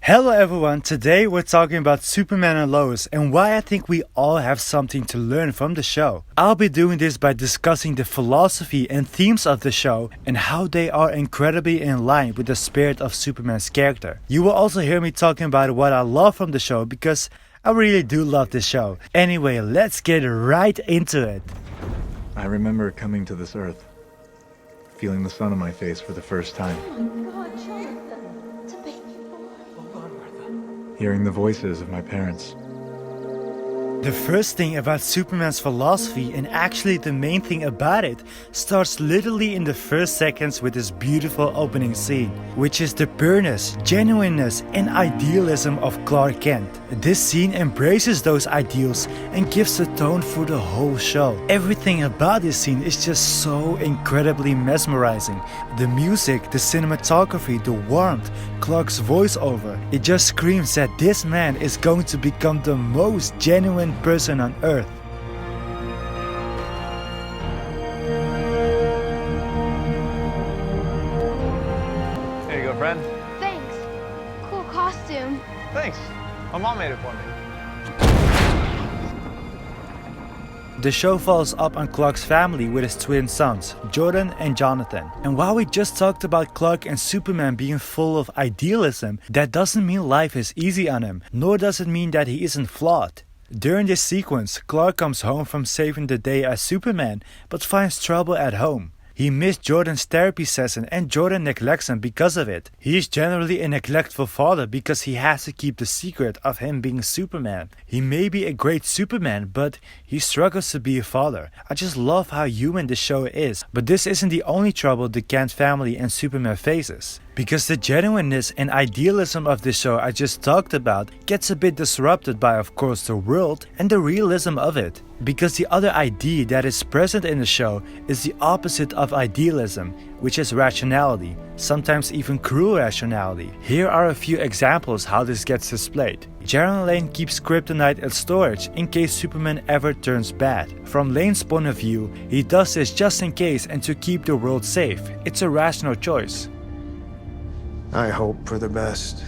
Hello everyone, today we're talking about Superman and Lois and why I think we all have something to learn from the show. I'll be doing this by discussing the philosophy and themes of the show and how they are incredibly in line with the spirit of Superman's character. You will also hear me talking about what I love from the show because I really do love this show. Anyway, let's get right into it. I remember coming to this earth, feeling the sun on my face for the first time. Oh my God, Jonathan, it's a baby boy. Hearing the voices of my parents. The first thing about Superman's philosophy, and actually the main thing about it, starts literally in the first seconds with this beautiful opening scene, which is the pureness, genuineness and idealism of Clark Kent. This scene embraces those ideals and gives the tone for the whole show. Everything about this scene is just so incredibly mesmerizing. The music, the cinematography, the warmth, Clark's voiceover, it just screams that this man is going to become the most genuine person on Earth. Here you go, friend. Thanks. Cool costume. Thanks. My mom made it for me. The show follows up on Clark's family with his twin sons, Jordan and Jonathan. And while we just talked about Clark and Superman being full of idealism, that doesn't mean life is easy on him, nor does it mean that he isn't flawed. During this sequence, Clark comes home from saving the day as Superman, but finds trouble at home. He missed Jordan's therapy session and Jordan neglects him because of it. He is generally a neglectful father because he has to keep the secret of him being Superman. He may be a great Superman, but he struggles to be a father. I just love how human the show is. But this isn't the only trouble the Kent family and Superman faces. Because the genuineness and idealism of the show I just talked about gets a bit disrupted by, of course, the world and the realism of it. Because the other idea that is present in the show is the opposite of idealism, which is rationality, sometimes even cruel rationality. Here are a few examples how this gets displayed. Jaron Lane keeps kryptonite at storage in case Superman ever turns bad. From Lane's point of view, he does this just in case and to keep the world safe. It's a rational choice. I hope for the best,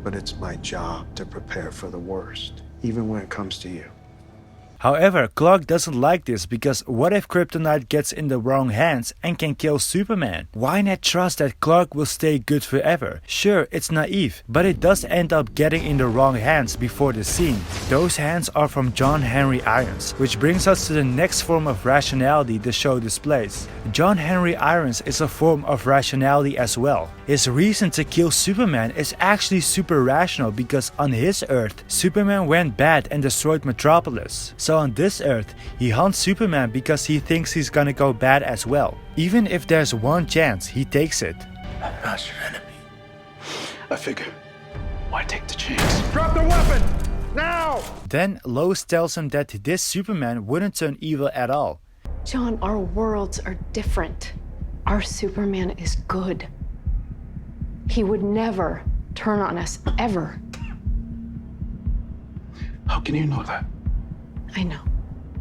but it's my job to prepare for the worst, even when it comes to you. However, Clark doesn't like this because what if kryptonite gets in the wrong hands and can kill Superman? Why not trust that Clark will stay good forever? Sure, it's naive, but it does end up getting in the wrong hands before the scene. Those hands are from John Henry Irons, which brings us to the next form of rationality the show displays. John Henry Irons is a form of rationality as well. His reason to kill Superman is actually super rational because on his Earth, Superman went bad and destroyed Metropolis. So on this Earth, he hunts Superman because he thinks he's gonna go bad as well. Even if there's one chance, he takes it. I'm not your enemy. I figure, why take the chance? Drop the weapon! Now! Then Lois tells him that this Superman wouldn't turn evil at all. John, our worlds are different. Our Superman is good. He would never turn on us, ever. How can you know that? I know.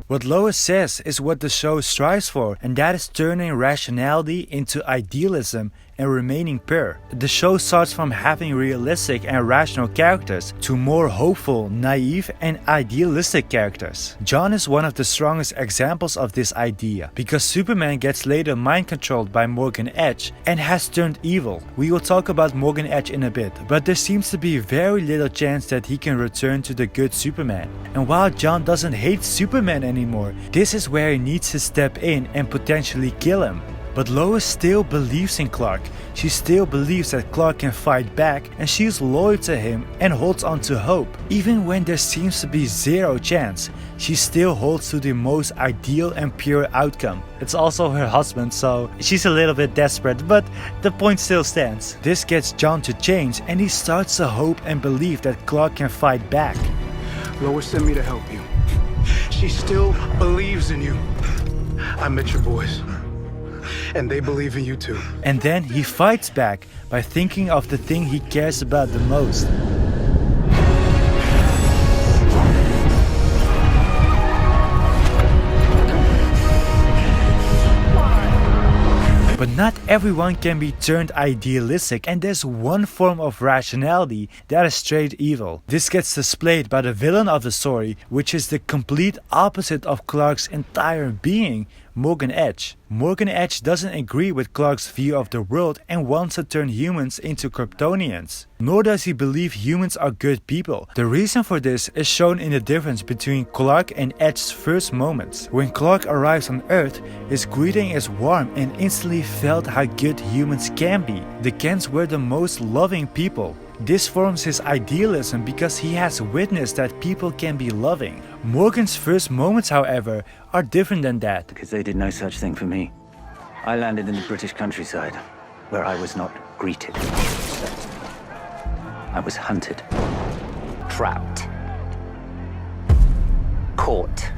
What Lois says is what the show strives for, and that is turning rationality into idealism and remaining pure. The show starts from having realistic and rational characters to more hopeful, naive and idealistic characters. John is one of the strongest examples of this idea, because Superman gets later mind controlled by Morgan Edge and has turned evil. We will talk about Morgan Edge in a bit, but there seems to be very little chance that he can return to the good Superman. And while John doesn't hate Superman anymore, this is where he needs to step in and potentially kill him. But Lois still believes in Clark. She still believes that Clark can fight back and she is loyal to him and holds on to hope. Even when there seems to be zero chance, she still holds to the most ideal and pure outcome. It's also her husband, so she's a little bit desperate, but the point still stands. This gets John to change and he starts to hope and believe that Clark can fight back. Lois sent me to help you. She still believes in you. I met your boys, and they believe in you too. And then he fights back by thinking of the thing he cares about the most. But not everyone can be turned idealistic, and there's one form of rationality that is straight evil. This gets displayed by the villain of the story, which is the complete opposite of Clark's entire being, Morgan Edge. Morgan Edge doesn't agree with Clark's view of the world and wants to turn humans into Kryptonians. Nor does he believe humans are good people. The reason for this is shown in the difference between Clark and Edge's first moments. When Clark arrives on Earth, his greeting is warm and instantly felt how good humans can be. The Kents were the most loving people. This forms his idealism because he has witnessed that people can be loving. Morgan's first moments, however, are different than that. Because they did no such thing for me. I landed in the British countryside, where I was not greeted. I was hunted. Trapped. Caught.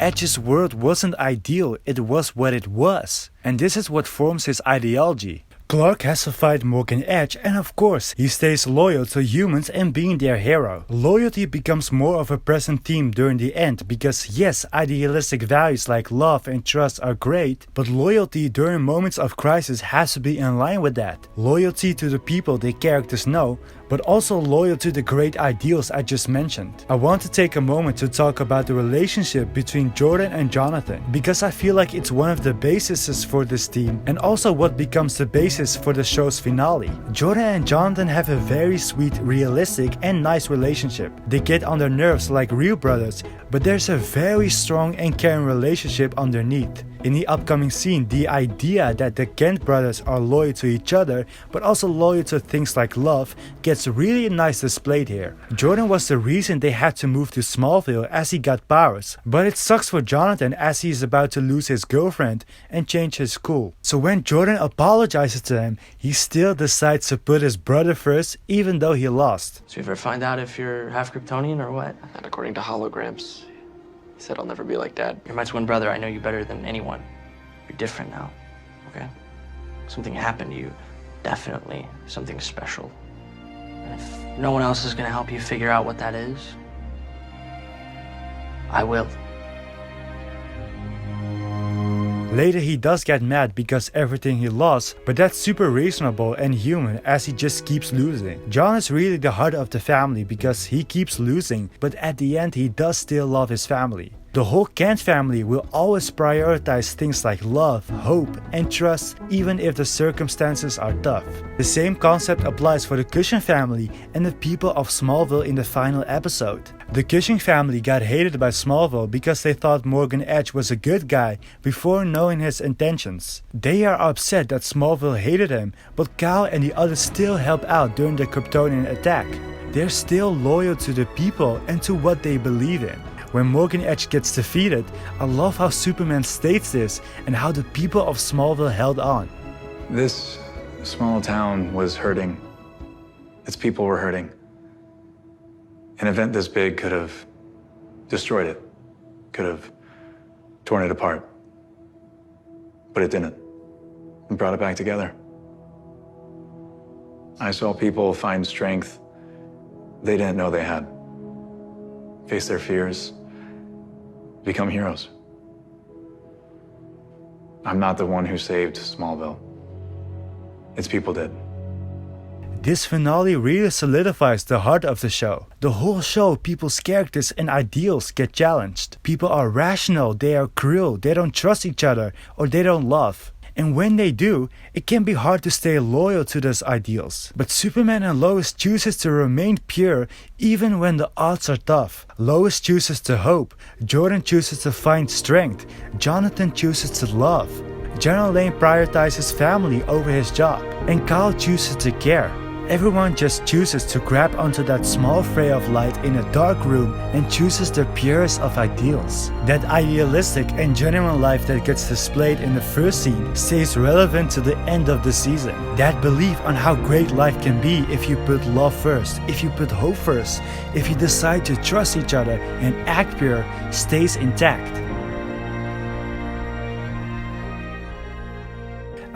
Edge's world wasn't ideal, it was what it was. And this is what forms his ideology. Clark has to fight Morgan Edge, and of course, he stays loyal to humans and being their hero. Loyalty becomes more of a present theme during the end because yes, idealistic values like love and trust are great, but loyalty during moments of crisis has to be in line with that. Loyalty to the people the characters know, but also loyal to the great ideals I just mentioned. I want to take a moment to talk about the relationship between Jordan and Jonathan, because I feel like it's one of the bases for this theme and also what becomes the basis for the show's finale. Jordan and Jonathan have a very sweet, realistic and nice relationship. They get on their nerves like real brothers, but there's a very strong and caring relationship underneath. In the upcoming scene, the idea that the Kent brothers are loyal to each other, but also loyal to things like love, gets really nice displayed here. Jordan was the reason they had to move to Smallville as he got powers, but it sucks for Jonathan as he is about to lose his girlfriend and change his school. So when Jordan apologizes to him, he still decides to put his brother first, even though he lost. So you ever find out if you're half Kryptonian or what? And according to holograms, he said I'll never be like Dad. You're my twin brother. I know you better than anyone. You're different now, okay? Something happened to you. Definitely something special. And if no one else is gonna help you figure out what that is, I will. Later he does get mad because everything he lost, but that's super reasonable and human as he just keeps losing. John is really the heart of the family because he keeps losing, but at the end he does still love his family. The whole Kent family will always prioritize things like love, hope, and trust even if the circumstances are tough. The same concept applies for the Cushing family and the people of Smallville in the final episode. The Cushing family got hated by Smallville because they thought Morgan Edge was a good guy before knowing his intentions. They are upset that Smallville hated him, but Kyle and the others still help out during the Kryptonian attack. They're still loyal to the people and to what they believe in. When Morgan Edge gets defeated, I love how Superman states this and how the people of Smallville held on. This small town was hurting. Its people were hurting. An event this big could have destroyed it, could have torn it apart. But it didn't. It brought it back together. I saw people find strength they didn't know they had. Face their fears, become heroes. I'm not the one who saved Smallville. Its people did. This finale really solidifies the heart of the show. The whole show, people's characters and ideals get challenged. People are rational, they are cruel, they don't trust each other, or they don't love. And when they do, it can be hard to stay loyal to those ideals. But Superman&Lois chooses to remain pure even when the odds are tough. Lois chooses to hope, Jordan chooses to find strength, Jonathan chooses to love. General Lane prioritizes family over his job, and Kyle chooses to care. Everyone just chooses to grab onto that small ray of light in a dark room and chooses the purest of ideals. That idealistic and genuine life that gets displayed in the first scene stays relevant to the end of the season. That belief on how great life can be if you put love first, if you put hope first, if you decide to trust each other and act pure, stays intact.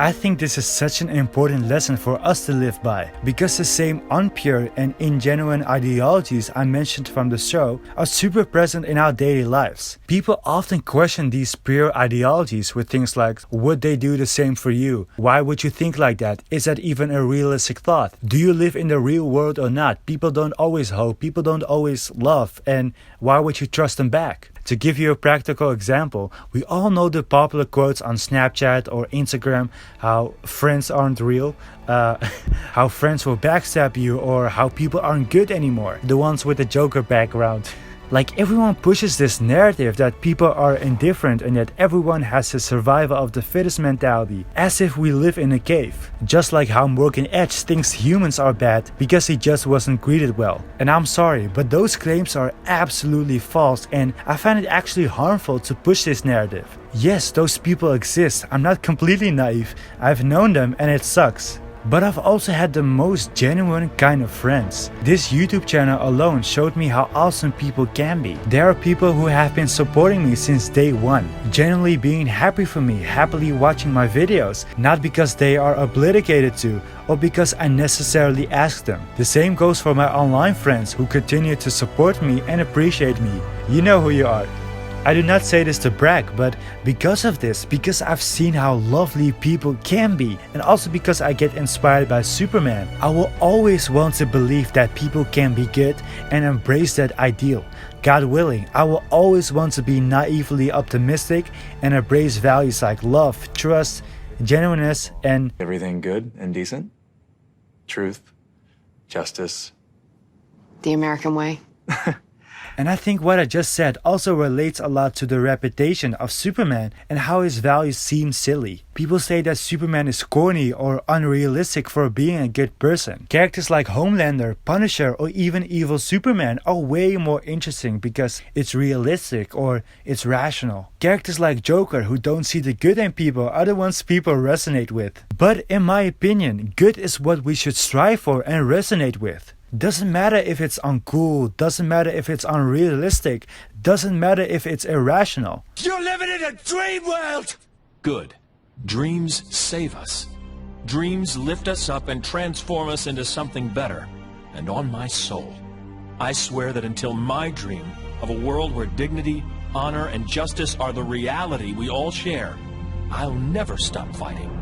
I think this is such an important lesson for us to live by, because the same unpure and ingenuine ideologies I mentioned from the show are super present in our daily lives. People often question these pure ideologies with things like, would they do the same for you? Why would you think like that? Is that even a realistic thought? Do you live in the real world or not? People don't always hope, people don't always love, and why would you trust them back? To give you a practical example, we all know the popular quotes on Snapchat or Instagram, how friends aren't real, how friends will backstab you, or how people aren't good anymore, the ones with the Joker background. Like, everyone pushes this narrative that people are indifferent and that everyone has a survival of the fittest mentality, as if we live in a cave. Just like how Morgan Edge thinks humans are bad because he just wasn't greeted well. And I'm sorry, but those claims are absolutely false, and I find it actually harmful to push this narrative. Yes, those people exist, I'm not completely naive, I've known them and it sucks. But I've also had the most genuine kind of friends. This YouTube channel alone showed me how awesome people can be. There are people who have been supporting me since day one, genuinely being happy for me, happily watching my videos, not because they are obligated to or because I necessarily asked them. The same goes for my online friends who continue to support me and appreciate me. You know who you are. I do not say this to brag, but because of this, because I've seen how lovely people can be, and also because I get inspired by Superman, I will always want to believe that people can be good and embrace that ideal. God willing, I will always want to be naively optimistic and embrace values like love, trust, genuineness, and Everything good and decent? Truth, justice. The American way. And I think what I just said also relates a lot to the reputation of Superman and how his values seem silly. People say that Superman is corny or unrealistic for being a good person. Characters like Homelander, Punisher, or even evil Superman are way more interesting because it's realistic or it's rational. Characters like Joker, who don't see the good in people, are the ones people resonate with. But in my opinion, good is what we should strive for and resonate with. Doesn't matter if it's uncool, doesn't matter if it's unrealistic, doesn't matter if it's irrational. You're living in a dream world! Good. Dreams save us. Dreams lift us up and transform us into something better. And on my soul, I swear that until my dream of a world where dignity, honor, and justice are the reality we all share, I'll never stop fighting.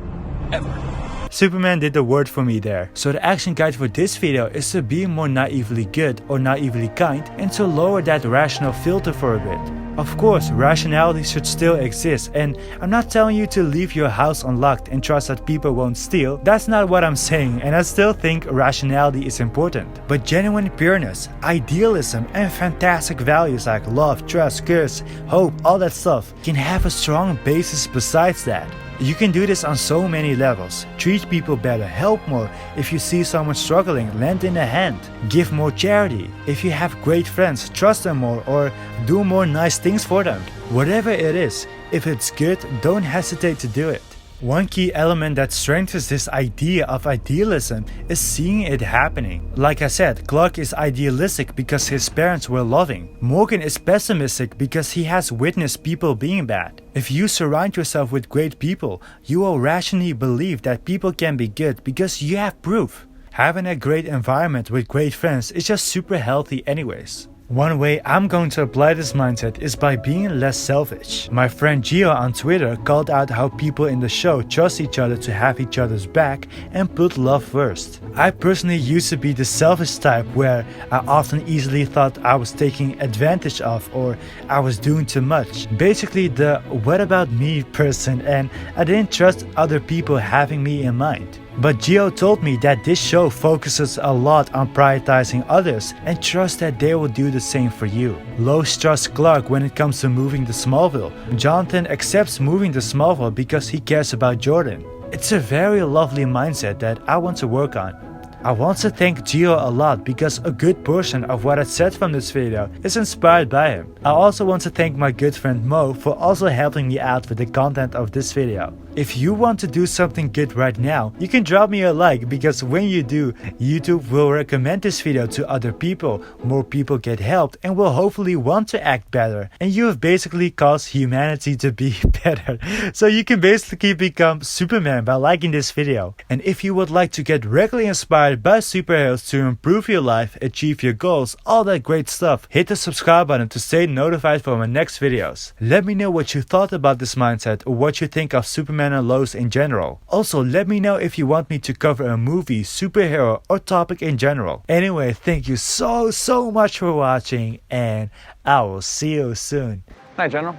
Ever. Superman did the word for me there. So the action guide for this video is to be more naively good or naively kind and to lower that rational filter for a bit. Of course, rationality should still exist, and I'm not telling you to leave your house unlocked and trust that people won't steal. That's not what I'm saying, and I still think rationality is important. But genuine pureness, idealism, and fantastic values like love, trust, curse, hope, all that stuff can have a strong basis besides that. You can do this on so many levels. Treat people better, help more. If you see someone struggling, lend in a hand. Give more charity. If you have great friends, trust them more or do more nice things for them. Whatever it is, if it's good, don't hesitate to do it. One key element that strengthens this idea of idealism is seeing it happening. Like I said, Clark is idealistic because his parents were loving. Morgan is pessimistic because he has witnessed people being bad. If you surround yourself with great people, you will rationally believe that people can be good because you have proof. Having a great environment with great friends is just super healthy anyways. One way I'm going to apply this mindset is by being less selfish. My friend Gio on Twitter called out how people in the show trust each other to have each other's back and put love first. I personally used to be the selfish type where I often easily thought I was taking advantage of or I was doing too much. Basically the what about me person, and I didn't trust other people having me in mind. But Gio told me that this show focuses a lot on prioritizing others and trust that they will do the same for you. Lois trusts Clark when it comes to moving to Smallville. Jonathan accepts moving to Smallville because he cares about Jordan. It's a very lovely mindset that I want to work on. I want to thank Gio a lot because a good portion of what I said from this video is inspired by him. I also want to thank my good friend Mo for also helping me out with the content of this video. If you want to do something good right now, you can drop me a like, because when you do, YouTube will recommend this video to other people, more people get helped and will hopefully want to act better, and you have basically caused humanity to be better. So you can basically become Superman by liking this video. And if you would like to get regularly inspired by superheroes to improve your life, achieve your goals, all that great stuff, hit the subscribe button to stay notified for my next videos. Let me know what you thought about this mindset, or what you think of Superman and Lois in general. Also, let me know if you want me to cover a movie, superhero, or topic in general. Anyway, thank you so much for watching, and I will see you soon. Night, General.